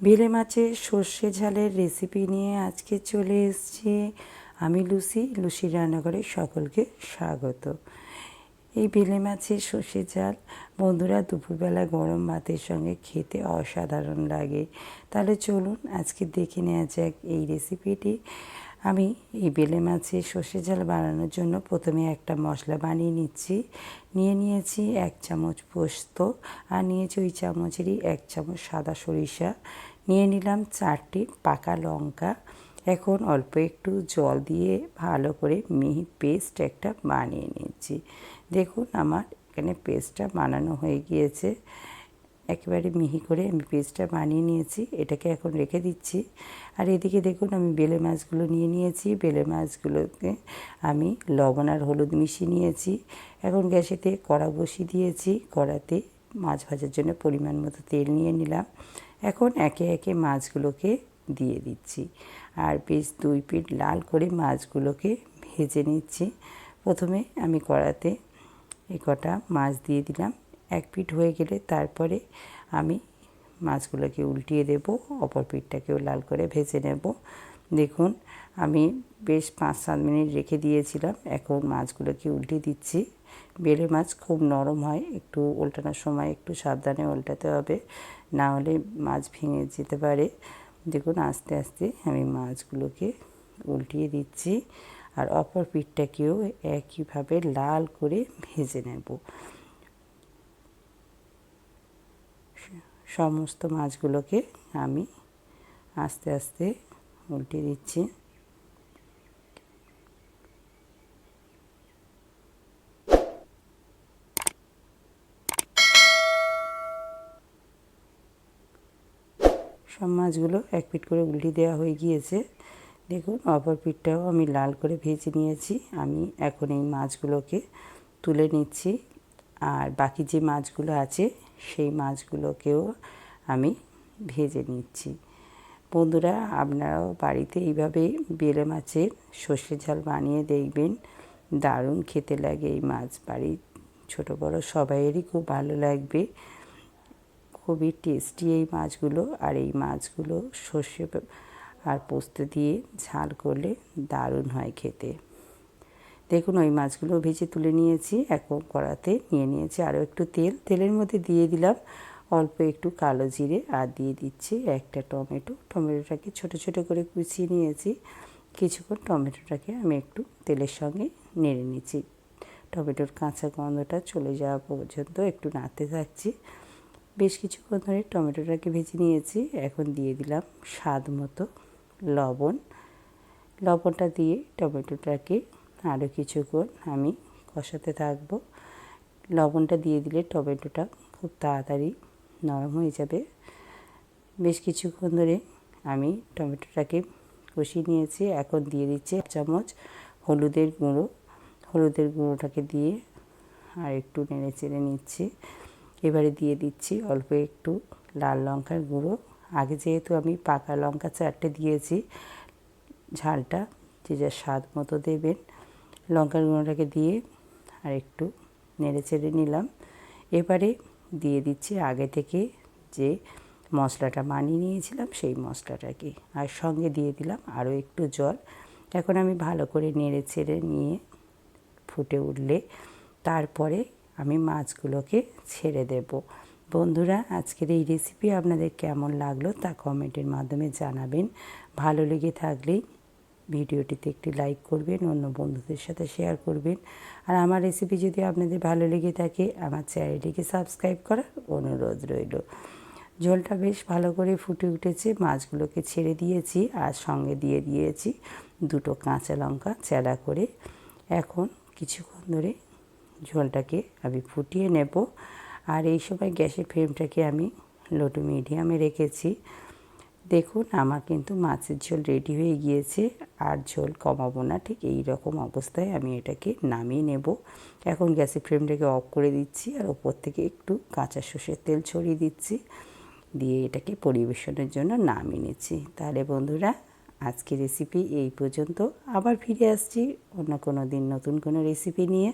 বেলে মাছের সর্ষে ঝালের রেসিপি নিয়ে আজকে চলে এসেছি আমি লুসির রান্নাঘরে সকলকে স্বাগত। এই বেলে মাছের সর্ষে ঝাল বন্ধুরা দুপুরবেলা গরম ভাতের সঙ্গে খেতে অসাধারণ লাগে। তাহলে চলুন আজকে দেখে নেওয়া যাক এই রেসিপিটি। আমি এই বেলে মাছের সর্ষে ঝাল বানানোর জন্য প্রথমে একটা মশলা বানিয়ে নিয়েছি 1 চামচ পোস্ত, আর নিয়েছি ওই চামচেরই 1 চামচ সাদা সরিষা, নিয়ে নিলাম 4টি পাকা লঙ্কা। এখন অল্প একটু জল দিয়ে ভালো করে মিহি পেস্ট একটা বানিয়ে নিচ্ছি। দেখুন আমার এখানে পেস্টটা বানানো হয়ে গিয়েছে, একেবারে মিহি করে আমি পেস্টটা বানিয়ে নিয়েছি। এটাকে এখন রেখে দিচ্ছি। আর এদিকে দেখুন আমি বেলে মাছগুলো নিয়েছি। বেলে মাছগুলোকে আমি লবণ আর হলুদ মিশিয়ে নিয়েছি। এখন গ্যাসেতে কড়া বসিয়ে দিয়েছি। কড়াতে মাছ ভাজার জন্য পরিমাণ মতো তেল নিয়ে নিলাম। এখন একে একে মাছগুলোকে দিয়ে দিচ্ছি, আর বেশ 2 পিঠ লাল করে মাছগুলোকে ভেজে নিচ্ছি। প্রথমে আমি কড়াতে কটা মাছ দিয়ে দিলাম। 1 পিঠ হয়ে গেলে তারপরে আমি মাছগুলোকে উল্টিয়ে দেব, অপর পিঠটাকেও লাল করে ভেজে নেব। দেখুন আমি বেশ 5-7 মিনিট রেখে দিয়েছিলাম। এখন মাছগুলোকে উল্টিয়ে দিচ্ছি। বেলে মাছ খুব নরম হয়, একটু উল্টানোর সময় একটু সাবধানে উল্টাতে হবে, না হলে মাছ ভেঙে যেতে পারে। দেখুন আস্তে আস্তে আমি মাছগুলোকে উল্টিয়ে দিচ্ছি, আর অপর পিঠটাকেও একইভাবে লাল করে ভেজে নেব। সমস্ত মাছগুলোকে আমি আস্তে আস্তে উল্টে দিচ্ছি। সব মাছগুলো 1 পিঠ করে উল্টে দেওয়া হয়ে গিয়েছে। দেখুন অপর পিঠটাও আমি লাল করে ভেজে নিয়েছি। আমি এখন এই মাছগুলোকে তুলে নিচ্ছি, আর বাকি যে মাছগুলো আছে সেই মাছগুলোকেও আমি ভেজে নিচ্ছি। বন্ধুরা আপনারাও বাড়িতে এইভাবে বেলে মাছের সর্ষে ঝাল বানিয়ে দেখবেন, দারুণ খেতে লাগে এই মাছ। বাড়ির ছোটো বড়ো সবাইয়েরই খুব ভালো লাগবে। খুবই টেস্টি এই মাছগুলো, আর এই মাছগুলো সর্ষে আর পোস্ত দিয়ে ঝাল করলে দারুণ হয় খেতে। দেখুন ওই মাছগুলো ভেজে তুলে নিয়েছি। এখন কড়াতে নিয়েছি আরও একটু তেলের মধ্যে দিয়ে দিলাম অল্প একটু কালো জিরে, আর দিয়ে দিচ্ছি একটা টমেটোটাকে ছোট ছোট করে কুচিয়ে নিয়েছি। কিছুক্ষণ টমেটোটাকে আমি একটু তেলের সঙ্গে নেড়ে নিচ্ছি। টমেটোর কাঁচা গন্ধটা চলে যাওয়া পর্যন্ত একটু নাড়তে থাকছি। বেশ কিছুক্ষণ ধরে টমেটোটাকে ভেজে নিয়েছি। এখন দিয়ে দিলাম স্বাদ মতো লবণটা দিয়ে টমেটোটাকে আরও কিছুক্ষণ আমি কষাতে থাকবো। লবণটা দিয়ে দিলে টমেটোটা খুব তাড়াতাড়ি নরম হয়ে যাবে। বেশ কিছুক্ষণ ধরে আমি টমেটোটাকে কষিয়ে নিয়েছি। এখন দিয়ে দিচ্ছি 1 চামচ হলুদের গুঁড়োটাকে দিয়ে আর একটু নেড়ে চেড়ে নিচ্ছি। এবারে দিয়ে দিচ্ছি অল্প একটু লাল লঙ্কার গুঁড়ো। আগে যেহেতু আমি পাকা লঙ্কা 4টে দিয়েছি, ঝালটা যে যার স্বাদ মতো দেবেন। লঙ্কার গুঁড়োটাকে দিয়ে আর একটু নেড়ে চেড়ে নিলাম। এবারে দিয়ে দিচ্ছি আগে থেকে যে মশলাটা বানিয়ে নিয়েছিলাম সেই মশলাটাকে, আর সঙ্গে দিয়ে দিলাম আরও একটু জল। এখন আমি ভালো করে নেড়ে চেড়ে নিয়ে ফুটে উঠলে তারপরে আমি মাছগুলোকে ছেড়ে দেব। বন্ধুরা আজকের এই রেসিপি আপনাদের কেমন লাগলো তা কমেন্টের মাধ্যমে জানাবেন। ভালো লেগে থাকলে ভিডিওটিতে একটি লাইক করবেন, অন্য বন্ধুদের সাথে শেয়ার করবেন। আর আমার রেসিপি যদি আপনাদের ভালো লেগে থাকে আমার চ্যানেলটিকে সাবস্ক্রাইব করার অনুরোধ রইল। ঝোলটা বেশ ভালো করে ফুটে উঠেছে, মাছগুলোকে ছেড়ে দিয়েছি, আর সঙ্গে দিয়ে দিয়েছি 2টো কাঁচা লঙ্কা চেরা করে। এখন কিছুক্ষণ ধরে ঝোলটাকে আমি ফুটিয়ে নেব, আর এই সময় গ্যাসের ফ্লেমটাকে আমি লো টু মিডিয়ামে রেখেছি। দেখুন আমার কিন্তু মাছের ঝোল রেডি হয়ে গিয়েছে, আর ঝোল কমাবো না, ঠিক এই রকম অবস্থায় আমি এটাকে নামিয়ে নেব। এখন গ্যাসের ফ্লেমটাকে অফ করে দিচ্ছি, আর ওপর থেকে একটু কাঁচা সর্ষের তেল ছড়িয়ে দিচ্ছি, দিয়ে এটাকে পরিবেশনের জন্য নামিয়ে নিচ্ছি। তাহলে বন্ধুরা আজকের রেসিপি এই পর্যন্ত। আবার ফিরে আসছি অন্য কোনো দিন নতুন কোনো রেসিপি নিয়ে।